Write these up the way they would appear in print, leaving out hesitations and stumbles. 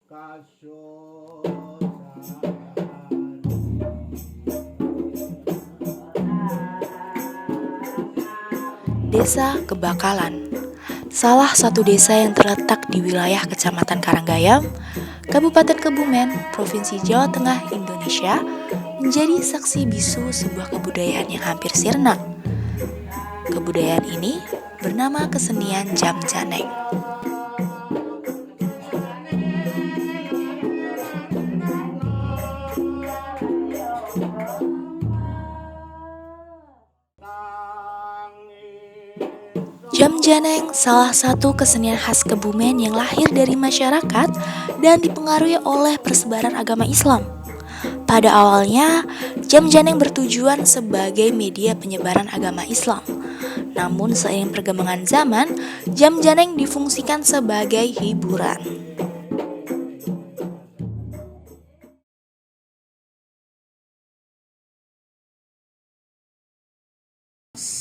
Desa Kebakalan, salah satu desa yang terletak di wilayah Kecamatan Karanggayam, Kabupaten Kebumen, Provinsi Jawa Tengah, Indonesia, menjadi saksi bisu sebuah kebudayaan yang hampir sirna. Kebudayaan ini bernama kesenian Jam Janeng. Jam Janeng salah satu kesenian khas Kebumen yang lahir dari masyarakat dan dipengaruhi oleh persebaran agama Islam. Pada awalnya, Jam Janeng bertujuan sebagai media penyebaran agama Islam. Namun seiring perkembangan zaman, Jam Janeng difungsikan sebagai hiburan.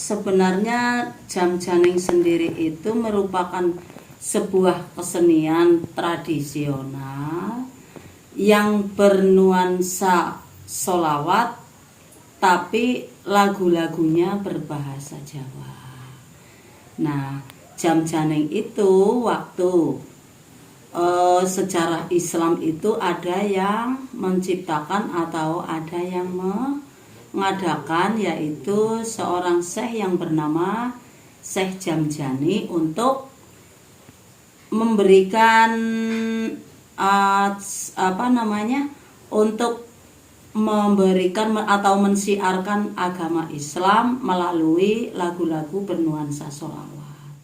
Sebenarnya Jam Janeng sendiri itu merupakan sebuah kesenian tradisional yang bernuansa sholawat, tapi lagu-lagunya berbahasa Jawa. Nah, Jam Janeng itu waktu sejarah Islam itu ada yang menciptakan atau ada yang mengadakan, yaitu seorang syekh yang bernama Syekh Jamjani untuk memberikan untuk memberikan atau mensiarkan agama Islam melalui lagu-lagu bernuansa sholawat.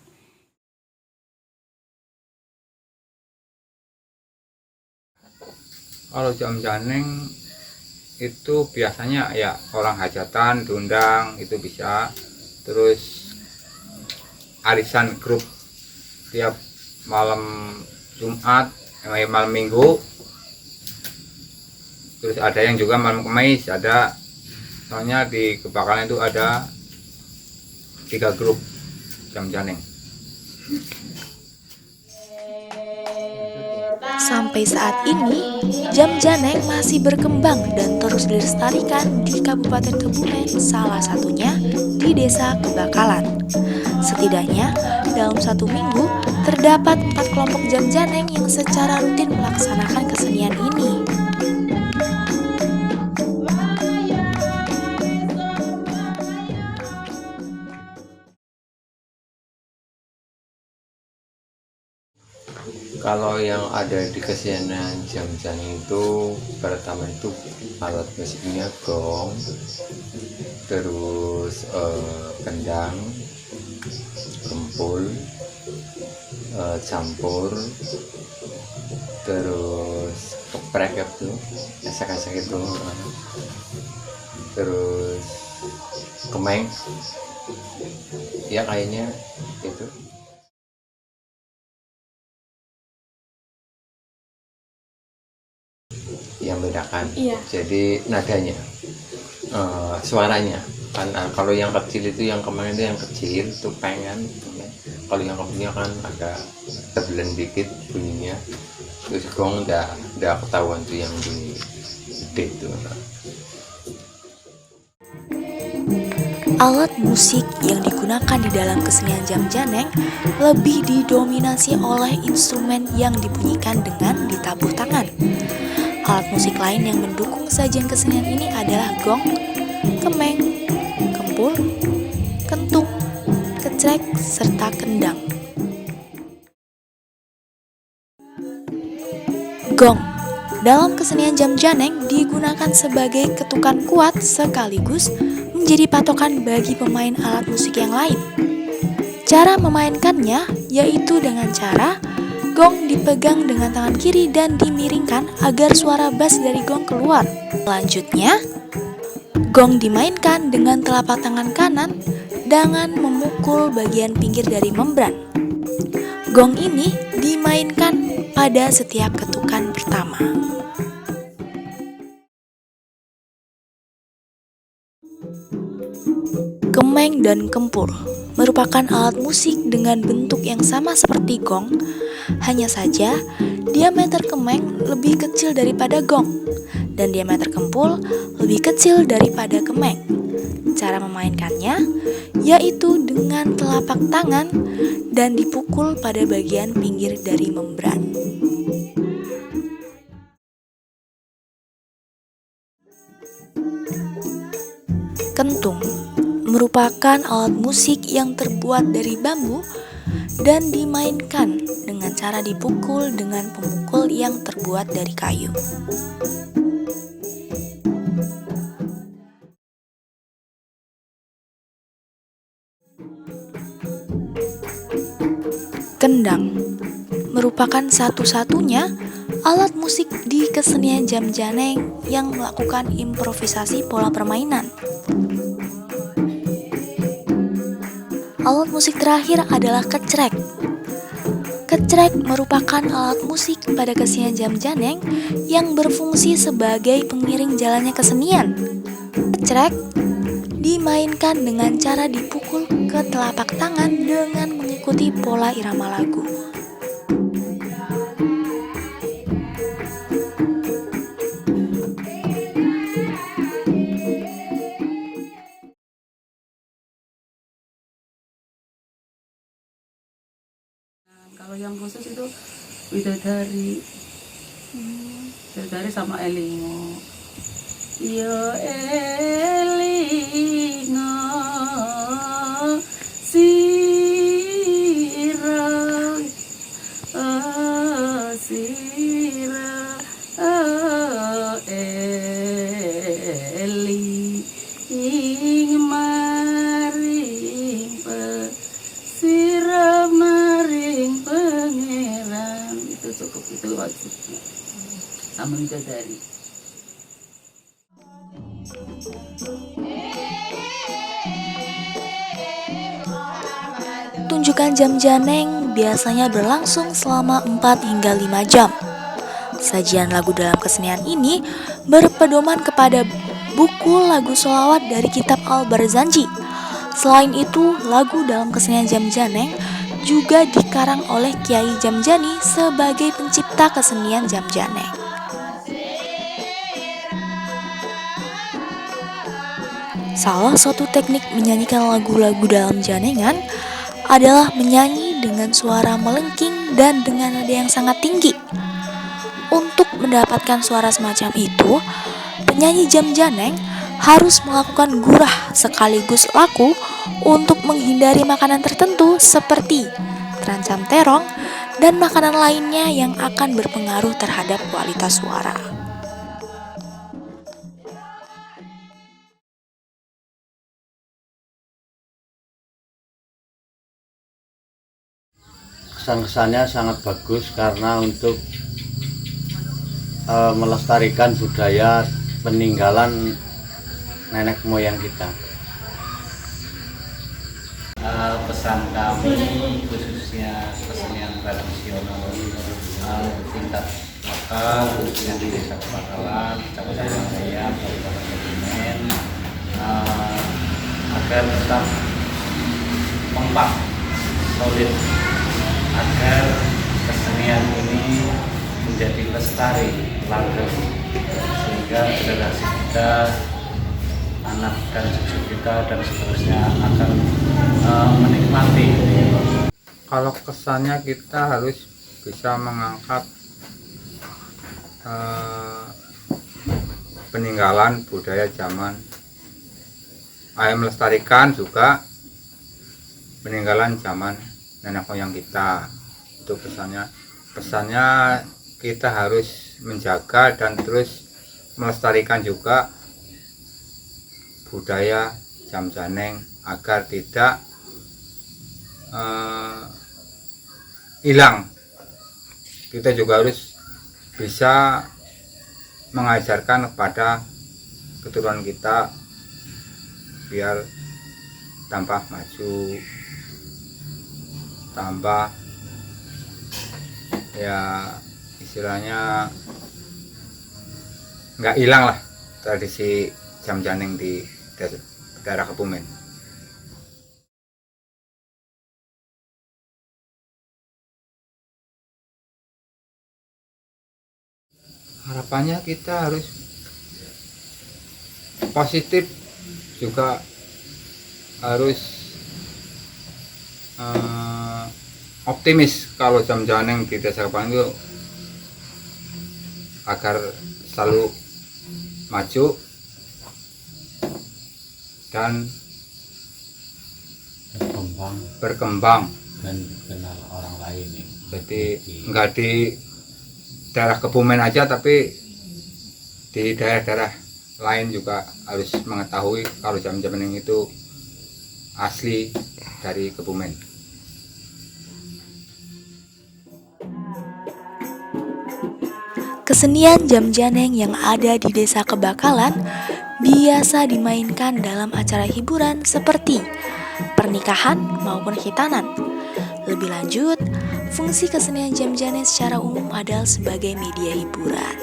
Kalau Jam Janeng itu biasanya ya orang hajatan diundang itu bisa, terus arisan grup tiap malam Jumat, malam Minggu, terus ada yang juga malam Kamis ada, soalnya di Kebakalan itu ada 3 grup Jam Janeng. Sampai saat ini, Jam Janeng masih berkembang dan terus dilestarikan di Kabupaten Kebumen, salah satunya di Desa Kebakalan. Setidaknya, dalam 1 minggu, terdapat 4 kelompok Jam Janeng yang secara rutin melaksanakan kesenian ini. Kalau yang ada di kesenian Jam Janeng itu pertama itu alat musiknya gong, terus kendang, kempul, campur, terus keprek itu, esek-esek itu, terus kemeng, ya kayaknya itu. Yang bedakan, iya. Jadi nadanya, suaranya kan, kalau yang kecil itu, yang kemarin itu yang kecil itu pengen, kalau yang kecilnya kan agak tebelan dikit bunyinya, terus gong udah ketahuan tuh yang bunyi gede itu. Alat musik yang digunakan di dalam kesenian Jam Janeng lebih didominasi oleh instrumen yang dibunyikan dengan ditabuh tangan. Alat musik lain yang mendukung sajian kesenian ini adalah gong, kemeng, kempul, kentuk, kecrek, serta kendang. Gong dalam kesenian Jam Janeng digunakan sebagai ketukan kuat sekaligus menjadi patokan bagi pemain alat musik yang lain. Cara memainkannya yaitu dengan cara gong dipegang dengan tangan kiri dan dimiringkan agar suara bass dari gong keluar. Selanjutnya, gong dimainkan dengan telapak tangan kanan dengan memukul bagian pinggir dari membran. Gong ini dimainkan pada setiap ketukan pertama. Kemeng dan kempul merupakan alat musik dengan bentuk yang sama seperti gong, hanya saja diameter kemeng lebih kecil daripada gong dan diameter kempul lebih kecil daripada kemeng. Cara memainkannya yaitu dengan telapak tangan dan dipukul pada bagian pinggir dari membran. Kentung merupakan alat musik yang terbuat dari bambu dan dimainkan dengan cara dipukul dengan pemukul yang terbuat dari kayu. Kendang merupakan satu-satunya alat musik di kesenian Jamjaneng yang melakukan improvisasi pola permainan. Alat musik terakhir adalah kecrek. Kecrek merupakan alat musik pada kesenian Jamjaneng yang berfungsi sebagai pengiring jalannya kesenian. Kecrek dimainkan dengan cara dipukul ke telapak tangan dengan mengikuti pola irama lagu. Kalau yang khusus itu bidadari, bidadari sama elingo. Yo elingo sira, sira eling maring sira maring pangeran. Itu cukup, itu wajibnya sama bidadari. Tunjukan Jamjaneng biasanya berlangsung selama 4 hingga 5 jam. Sajian lagu dalam kesenian ini berpedoman kepada buku lagu sholawat dari kitab Al-Barzanji. Selain itu, lagu dalam kesenian Jamjaneng juga dikarang oleh Kiai Jamjani sebagai pencipta kesenian Jamjaneng. Salah satu teknik menyanyikan lagu-lagu dalam janengan adalah menyanyi dengan suara melengking dan dengan nada yang sangat tinggi. Untuk mendapatkan suara semacam itu, penyanyi Jamjaneng harus melakukan gurah sekaligus laku untuk menghindari makanan tertentu seperti terancam terong dan makanan lainnya yang akan berpengaruh terhadap kualitas suara. Kesan-kesannya sangat bagus karena untuk melestarikan budaya peninggalan nenek moyang kita. Pesan kami khususnya kesenian tradisional tingkat lokal khususnya di Desa Kebakalan, Kecamatan Raya, Kabupaten Kebumen, agar tetap kompak, solid, agar kesenian ini menjadi lestari, langgeng, sehingga generasi kita, anak dan cucu kita dan seterusnya akan menikmati. Kalau kesannya kita harus bisa mengangkat peninggalan budaya zaman, melestarikan juga peninggalan zaman nenek moyang kita. Itu pesannya kita harus menjaga dan terus melestarikan juga budaya Jamjaneng agar tidak hilang. Kita juga harus bisa mengajarkan kepada keturunan kita biar tambah maju, tambah ya istilahnya nggak hilang lah tradisi Jamjaneng di daerah Kebumen. harapannya kita harus positif, juga harus optimis kalau Jam Janeng di Desa Kebakan itu agar selalu maju dan berkembang dan kenal orang lain ya. Jadi enggak di daerah Kebumen aja, tapi di daerah-daerah lain juga harus mengetahui kalau Jam Janeng itu asli dari Kebumen. Kesenian Jam Janeng yang ada di Desa Kebakalan biasa dimainkan dalam acara hiburan seperti pernikahan maupun khitanan. Lebih lanjut, fungsi kesenian Jam Janeng secara umum adalah sebagai media hiburan.